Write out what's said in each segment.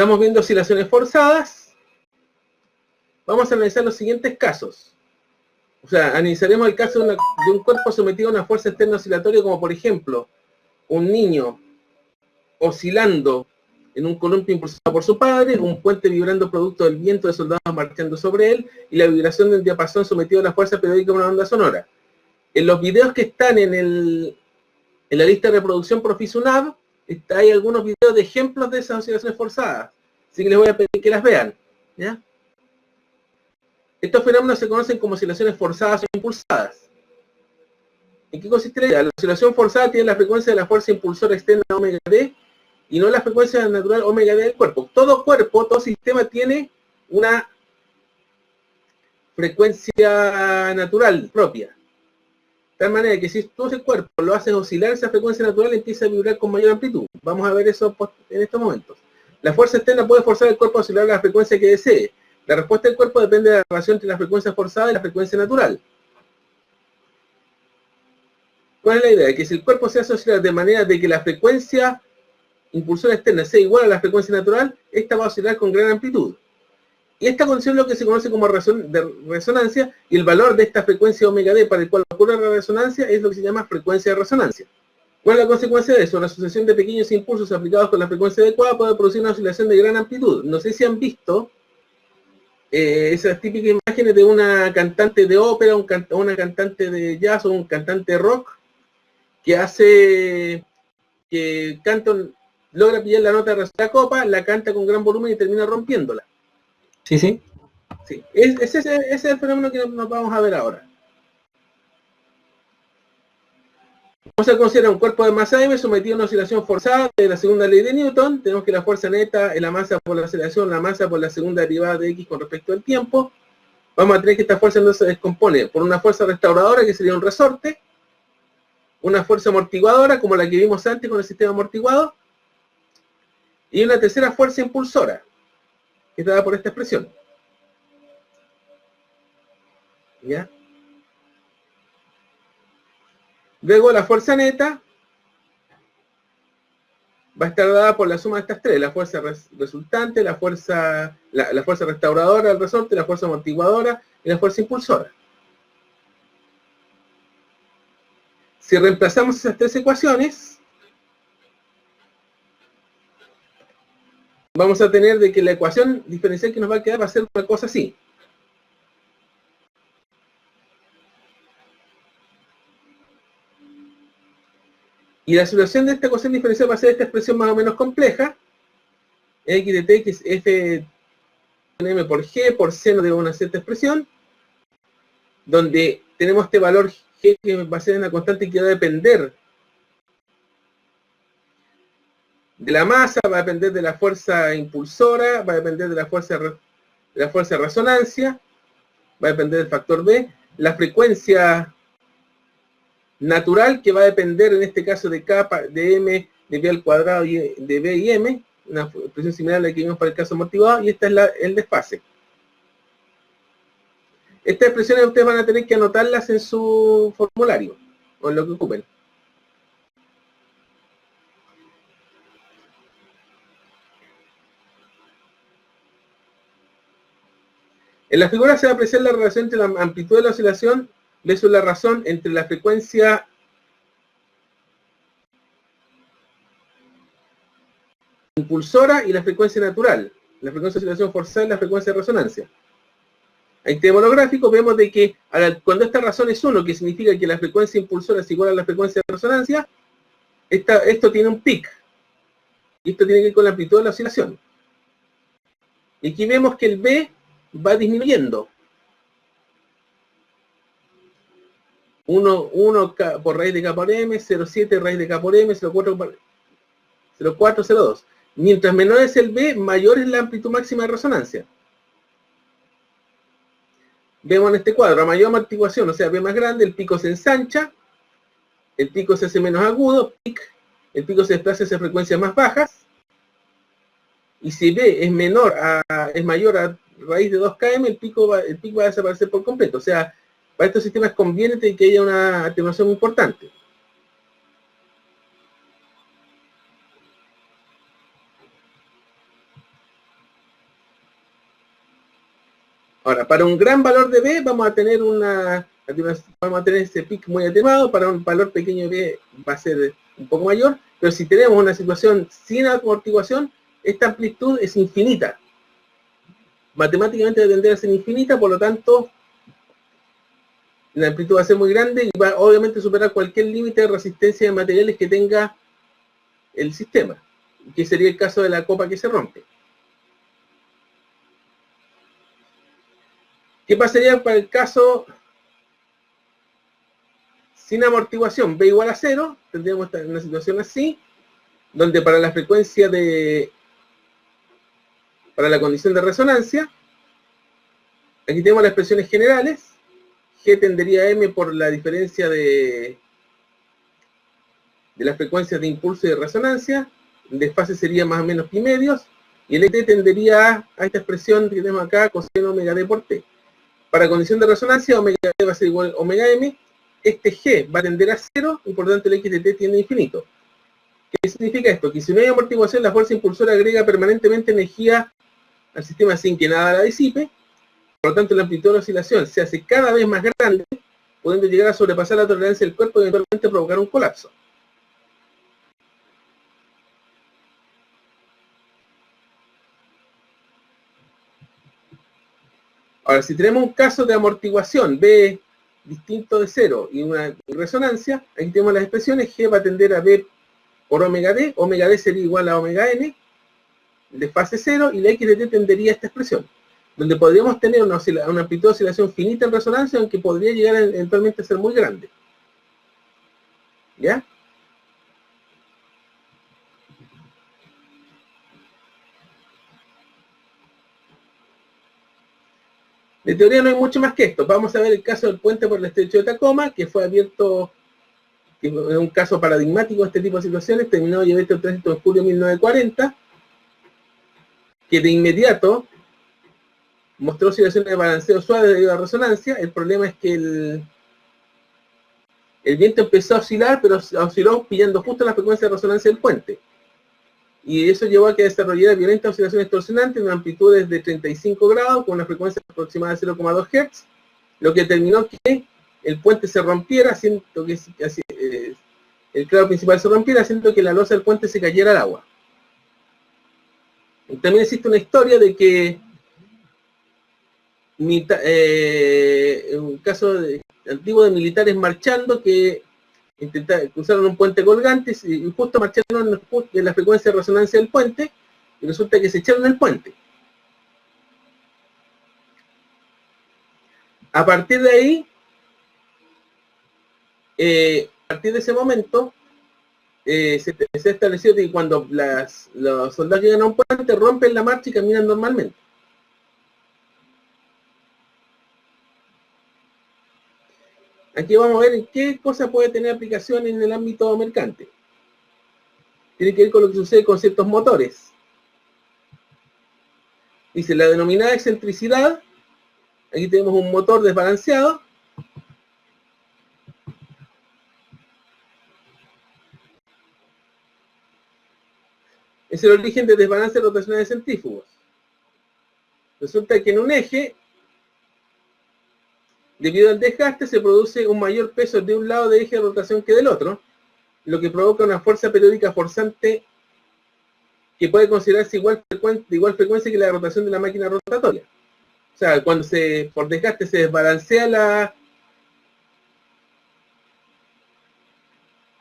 Estamos viendo oscilaciones forzadas. Vamos a analizar los siguientes casos. O sea, analizaremos el caso de un cuerpo sometido a una fuerza externa oscilatoria, como por ejemplo, un niño oscilando en un columpio impulsado por su padre, un puente vibrando producto del viento de soldados marchando sobre él, y la vibración del diapasón sometido a la fuerza periódica de una onda sonora. En los videos que están en la lista de reproducción Profisunab, hay algunos videos de ejemplos de esas oscilaciones forzadas. Así que les voy a pedir que las vean, ¿ya? Estos fenómenos se conocen como oscilaciones forzadas o impulsadas. ¿En qué consiste la idea? La oscilación forzada tiene la frecuencia de la fuerza impulsora externa omega d y no la frecuencia natural omega d del cuerpo. Todo cuerpo, todo sistema tiene una frecuencia natural propia. De tal manera que si tú ese cuerpo lo haces oscilar, esa frecuencia natural empieza a vibrar con mayor amplitud. Vamos a ver eso en estos momentos. La fuerza externa puede forzar el cuerpo a oscilar a la frecuencia que desee. La respuesta del cuerpo depende de la relación entre la frecuencia forzada y la frecuencia natural. ¿Cuál es la idea? Que si el cuerpo se hace oscilar de manera de que la frecuencia impulsora externa sea igual a la frecuencia natural, esta va a oscilar con gran amplitud. Y esta condición es lo que se conoce como resonancia, y el valor de esta frecuencia omega d para el cual ocurre la resonancia es lo que se llama frecuencia de resonancia. ¿Cuál es la consecuencia de eso? La asociación de pequeños impulsos aplicados con la frecuencia adecuada puede producir una oscilación de gran amplitud. No sé si han visto esas típicas imágenes de una cantante de ópera, una cantante de jazz o un cantante de rock que logra pillar la nota de la copa, la canta con gran volumen y termina rompiéndola. Sí, sí. Sí, ese es el fenómeno que nos vamos a ver ahora. Vamos a considerar un cuerpo de masa m sometido a una oscilación forzada de la segunda ley de Newton. Tenemos que la fuerza neta es la masa por la aceleración, la masa por la segunda derivada de x con respecto al tiempo. Vamos a tener que esta fuerza no se descompone por una fuerza restauradora, que sería un resorte, una fuerza amortiguadora, como la que vimos antes con el sistema amortiguado, y una tercera fuerza impulsora, que está dada por esta expresión. ¿Ya? Luego la fuerza neta va a estar dada por la suma de estas tres: la fuerza resultante, la fuerza restauradora del resorte, la fuerza amortiguadora y la fuerza impulsora. Si reemplazamos esas tres ecuaciones, vamos a tener de que la ecuación diferencial que nos va a quedar va a ser una cosa así. Y la solución de esta ecuación diferencial va a ser esta expresión más o menos compleja, x de t, que es f m por g por seno de una cierta expresión, donde tenemos este valor g que va a ser una constante que va a depender de la masa, va a depender de la fuerza impulsora, va a depender de la fuerza de resonancia, va a depender del factor B, la frecuencia natural, que va a depender en este caso de k, de m, de b al cuadrado, y de b y m, una expresión similar a la que vimos para el caso amortiguado, y esta es el desfase. Estas expresiones ustedes van a tener que anotarlas en su formulario, o en lo que ocupen. En la figura se va a apreciar la relación entre la amplitud de la oscilación versus la razón entre la frecuencia impulsora y la frecuencia natural, la frecuencia de oscilación forzada y la frecuencia de resonancia. Ahí tenemos los gráficos, vemos de que cuando esta razón es 1, que significa que la frecuencia impulsora es igual a la frecuencia de resonancia, esto tiene un pic, y esto tiene que ver con la amplitud de la oscilación. Y aquí vemos que el B va disminuyendo. 1 por raíz de k por m, 0,7 raíz de k por m, 0,4, 0,2. Mientras menor es el B, mayor es la amplitud máxima de resonancia. Vemos en este cuadro, a mayor amortiguación, o sea, B más grande, el pico se ensancha, el pico se hace menos agudo, el pico se desplaza hacia frecuencias más bajas, y si B es mayor a raíz de 2km, el pico va a desaparecer por completo. O sea, para estos sistemas conviene que haya una atenuación importante. Ahora, para un gran valor de B vamos a tener ese pic muy atenuado, para un valor pequeño de B va a ser un poco mayor, pero si tenemos una situación sin amortiguación, esta amplitud es infinita. Matemáticamente va a tender a ser infinita, por lo tanto, la amplitud va a ser muy grande y va obviamente a superar cualquier límite de resistencia de materiales que tenga el sistema, que sería el caso de la copa que se rompe. ¿Qué pasaría para el caso sin amortiguación? B igual a 0, tendríamos una situación así, donde para la frecuencia para la condición de resonancia, aquí tenemos las expresiones generales, G tendería a M por la diferencia de las frecuencias de impulso y de resonancia, el desfase sería más o menos pi medios, y el ET tendería a esta expresión que tenemos acá, coseno omega D por T. Para condición de resonancia, omega D va a ser igual a omega M, este G va a tender a 0, y por lo tanto el X de T tiende a infinito. ¿Qué significa esto? Que si no hay amortiguación, la fuerza impulsora agrega permanentemente energía al sistema sin que nada la disipe, por lo tanto la amplitud de la oscilación se hace cada vez más grande, pudiendo llegar a sobrepasar la tolerancia del cuerpo y eventualmente provocar un colapso. Ahora, si tenemos un caso de amortiguación B distinto de 0 y una resonancia, aquí tenemos las expresiones, G va a tender a B por omega D sería igual a omega N, de fase 0, y la X de T tendería a esta expresión, donde podríamos tener una amplitud de oscilación finita en resonancia, aunque podría llegar eventualmente a ser muy grande. ¿Ya? De teoría no hay mucho más que esto. Vamos a ver el caso del puente por el estrecho de Tacoma, que fue abierto, que es un caso paradigmático de este tipo de situaciones, terminó y abierto el 3 de julio de 1940, que de inmediato mostró oscilaciones de balanceo suave debido a la resonancia. El problema es que el viento empezó a oscilar, pero osciló pillando justo la frecuencia de resonancia del puente. Y eso llevó a que desarrollara violentas oscilaciones torsionantes en amplitudes de 35 grados con una frecuencia aproximada de 0,2 Hz, lo que determinó que el puente se rompiera, haciendo que el clavo principal se rompiera, haciendo que la losa del puente se cayera al agua. Y también existe una historia de que un caso antiguo de militares marchando que cruzaron un puente colgante y justo marcharon en la frecuencia de resonancia del puente y resulta que se echaron el puente. A partir de ahí, a partir de ese momento, se ha establecido que cuando los soldados llegan a un puente, rompen la marcha y caminan normalmente. Aquí vamos a ver en qué cosa puede tener aplicación en el ámbito mercante. Tiene que ver con lo que sucede con ciertos motores. Dice, la denominada excentricidad, aquí tenemos un motor desbalanceado, es el origen de desbalance rotacional de centrífugos. Resulta que en un eje, debido al desgaste, se produce un mayor peso de un lado del eje de rotación que del otro, lo que provoca una fuerza periódica forzante que puede considerarse de igual frecuencia que la rotación de la máquina rotatoria. O sea, cuando por desgaste se desbalancea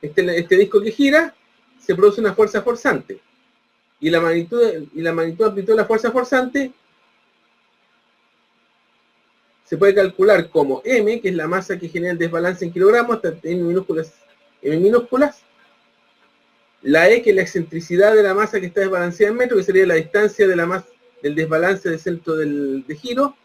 este disco que gira, se produce una fuerza forzante. Y la magnitud amplitud de la fuerza forzante se puede calcular como M, que es la masa que genera el desbalance en kilogramos, hasta M minúsculas, la E, que es la excentricidad de la masa que está desbalanceada en metros, que sería la distancia de la masa del desbalance del centro de giro.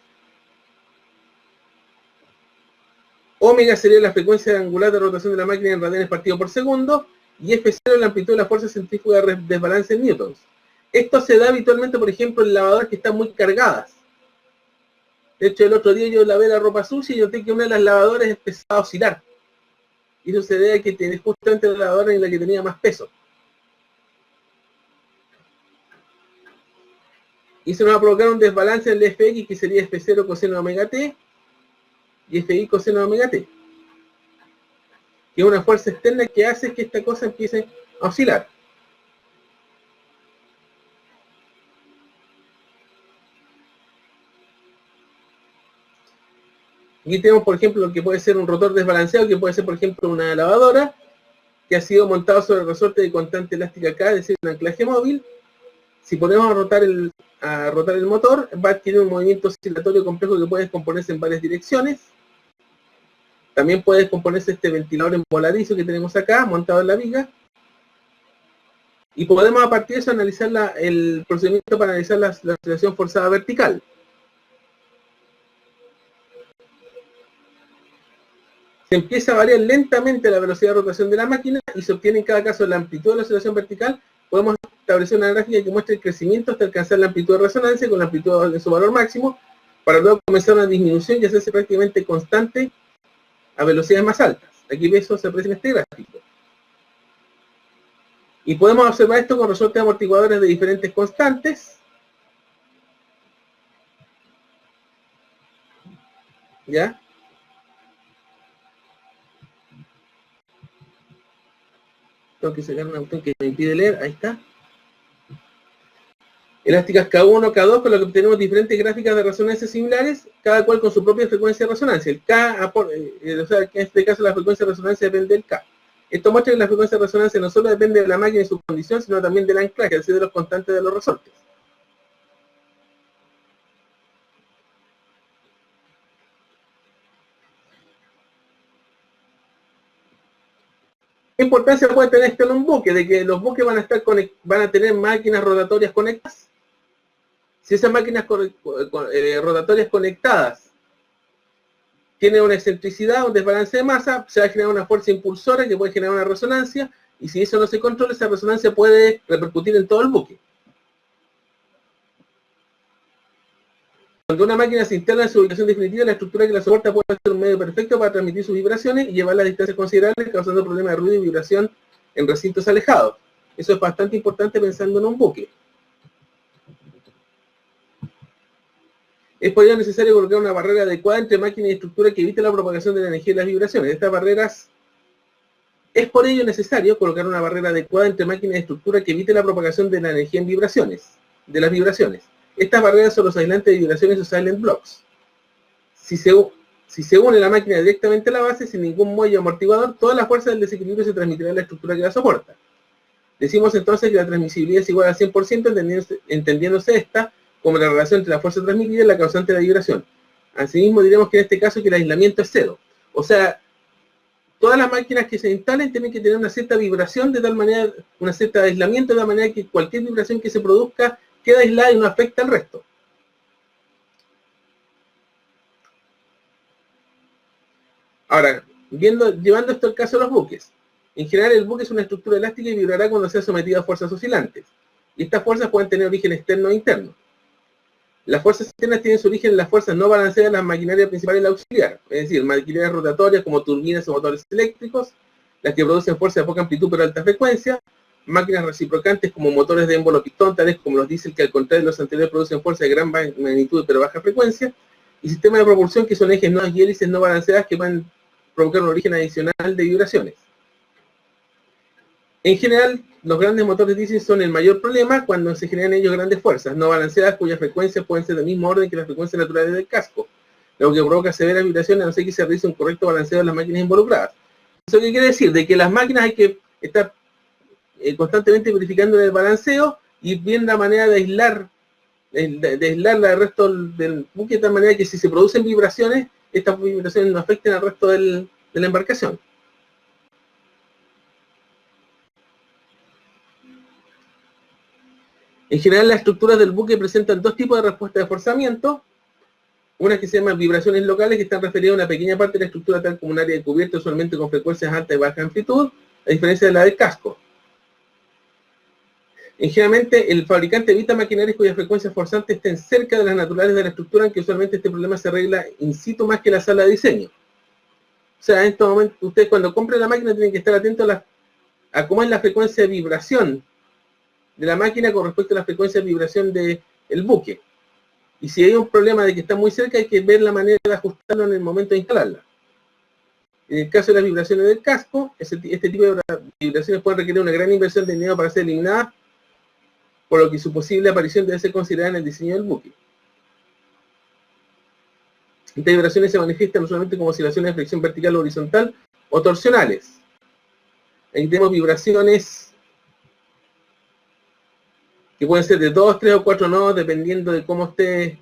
Omega sería la frecuencia angular de rotación de la máquina en radianes partido por segundo, y F0 es la amplitud de la fuerza centrífuga de desbalance en newtons. Esto se da habitualmente, por ejemplo, en lavadoras que están muy cargadas. De hecho, el otro día yo lavé la ropa sucia y noté que una de las lavadoras empezaba a oscilar. Y eso se debe a que tenés justamente la lavadora en la que tenía más peso. Y se nos va a provocar un desbalance en el Fx, que sería F0 coseno de omega t, y Fi coseno de omega t. Que es una fuerza externa que hace que esta cosa empiece a oscilar. Aquí tenemos, por ejemplo, lo que puede ser un rotor desbalanceado, que puede ser, por ejemplo, una lavadora, que ha sido montado sobre el resorte de constante elástica K, es decir, un anclaje móvil. Si ponemos a rotar el motor, va a adquirir un movimiento oscilatorio complejo que puede descomponerse en varias direcciones. También puede descomponerse este ventilador en voladizo que tenemos acá, montado en la viga. Y podemos a partir de eso analizar el procedimiento para analizar la oscilación forzada vertical. Se empieza a variar lentamente la velocidad de rotación de la máquina y se obtiene en cada caso la amplitud de la oscilación vertical. Podemos establecer una gráfica que muestre el crecimiento hasta alcanzar la amplitud de resonancia con la amplitud de su valor máximo, para luego comenzar una disminución y hacerse prácticamente constante a velocidades más altas. Aquí eso se aprecia en este gráfico. Y podemos observar esto con resortes amortiguadores de diferentes constantes. ¿Ya? Tengo que sacar una cuestión que me impide leer. Ahí está. Elásticas K1, K2, con lo que tenemos diferentes gráficas de resonancia similares, cada cual con su propia frecuencia de resonancia. El K, o sea, que en este caso la frecuencia de resonancia depende del K. Esto muestra que la frecuencia de resonancia no solo depende de la máquina y su condición, sino también del anclaje, es decir, de los constantes de los resortes. ¿Qué importancia puede tener esto en un buque? De que los buques van a tener máquinas rotatorias conectadas. Si esas máquinas rotatorias conectadas tienen una excentricidad, un desbalance de masa, se va a generar una fuerza impulsora que puede generar una resonancia, y si eso no se controla, esa resonancia puede repercutir en todo el buque. Cuando una máquina se instala en su ubicación definitiva, la estructura que la soporta puede ser un medio perfecto para transmitir sus vibraciones y llevarlas a distancias considerables, causando problemas de ruido y vibración en recintos alejados. Eso es bastante importante pensando en un buque. Es por ello necesario colocar una barrera adecuada entre máquina y estructura que evite la propagación de la energía y las vibraciones. Es por ello necesario colocar una barrera adecuada entre máquina y estructura que evite la propagación de la energía en las vibraciones. Estas barreras son los aislantes de vibraciones o silent blocks. Si se une la máquina directamente a la base sin ningún muelle amortiguador, toda la fuerza del desequilibrio se transmitirá a la estructura que la soporta. Decimos entonces que la transmisibilidad es igual al 100%, entendiéndose esta como la relación entre la fuerza transmitida y la causante de la vibración. Asimismo diremos que en este caso que el aislamiento es cero. O sea, todas las máquinas que se instalen tienen que tener una cierta vibración de tal manera, una cierta aislamiento de tal manera que cualquier vibración que se produzca queda aislada y no afecta al resto. Ahora, llevando esto al caso de los buques. En general el buque es una estructura elástica y vibrará cuando sea sometido a fuerzas oscilantes. Y estas fuerzas pueden tener origen externo o interno. Las fuerzas externas tienen su origen en las fuerzas no balanceadas de las maquinarias principales y la auxiliar, es decir, maquinarias rotatorias como turbinas o motores eléctricos, las que producen fuerza de poca amplitud pero alta frecuencia, máquinas reciprocantes como motores de émbolo pistón, tales como los diésel que al contrario de los anteriores producen fuerza de gran magnitud pero baja frecuencia, y sistemas de propulsión que son ejes nodos y hélices no balanceadas que pueden provocar un origen adicional de vibraciones. En general, los grandes motores diésel son el mayor problema cuando se generan ellos grandes fuerzas no balanceadas cuyas frecuencias pueden ser del mismo orden que las frecuencias naturales del casco, lo que provoca severas vibraciones a no ser que se realice un correcto balanceo de las máquinas involucradas. ¿Eso qué quiere decir? De que las máquinas hay que estar constantemente verificando el balanceo y viendo la manera de aislarla del resto del buque de tal manera que si se producen vibraciones, estas vibraciones no afecten al resto de la embarcación. En general, las estructuras del buque presentan dos tipos de respuesta de forzamiento. Una que se llama vibraciones locales, que están referidas a una pequeña parte de la estructura, tal como un área de cubierta, usualmente con frecuencias altas y baja amplitud, a diferencia de la del casco. Generalmente, el fabricante evita maquinarias cuyas frecuencias forzantes estén cerca de las naturales de la estructura, aunque usualmente este problema se arregla in situ más que en la sala de diseño. O sea, en este momento, ustedes cuando compren la máquina tienen que estar atentos a cómo es la frecuencia de vibración de la máquina con respecto a la frecuencia de vibración de el buque. Y si hay un problema de que está muy cerca, hay que ver la manera de ajustarlo en el momento de instalarla. En el caso de las vibraciones del casco, este tipo de vibraciones pueden requerir una gran inversión de dinero para ser eliminadas, por lo que su posible aparición debe ser considerada en el diseño del buque. Estas vibraciones se manifiestan usualmente como oscilaciones de flexión vertical o horizontal o torsionales. Ahí tenemos vibraciones que pueden ser de 2, 3 o 4 nodos, dependiendo de cómo esté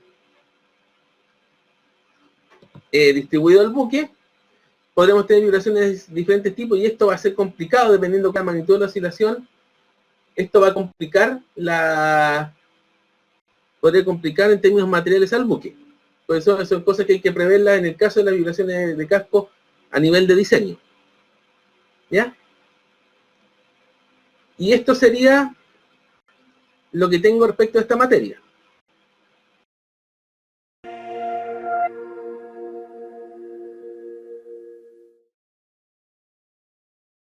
distribuido el buque. Podremos tener vibraciones de diferentes tipos y esto va a ser complicado dependiendo de la magnitud de la oscilación. Esto va a complicar podría complicar en términos materiales al buque. Por eso son cosas que hay que preverlas en el caso de las vibraciones de casco a nivel de diseño. ¿Ya? Y esto sería lo que tengo respecto a esta materia.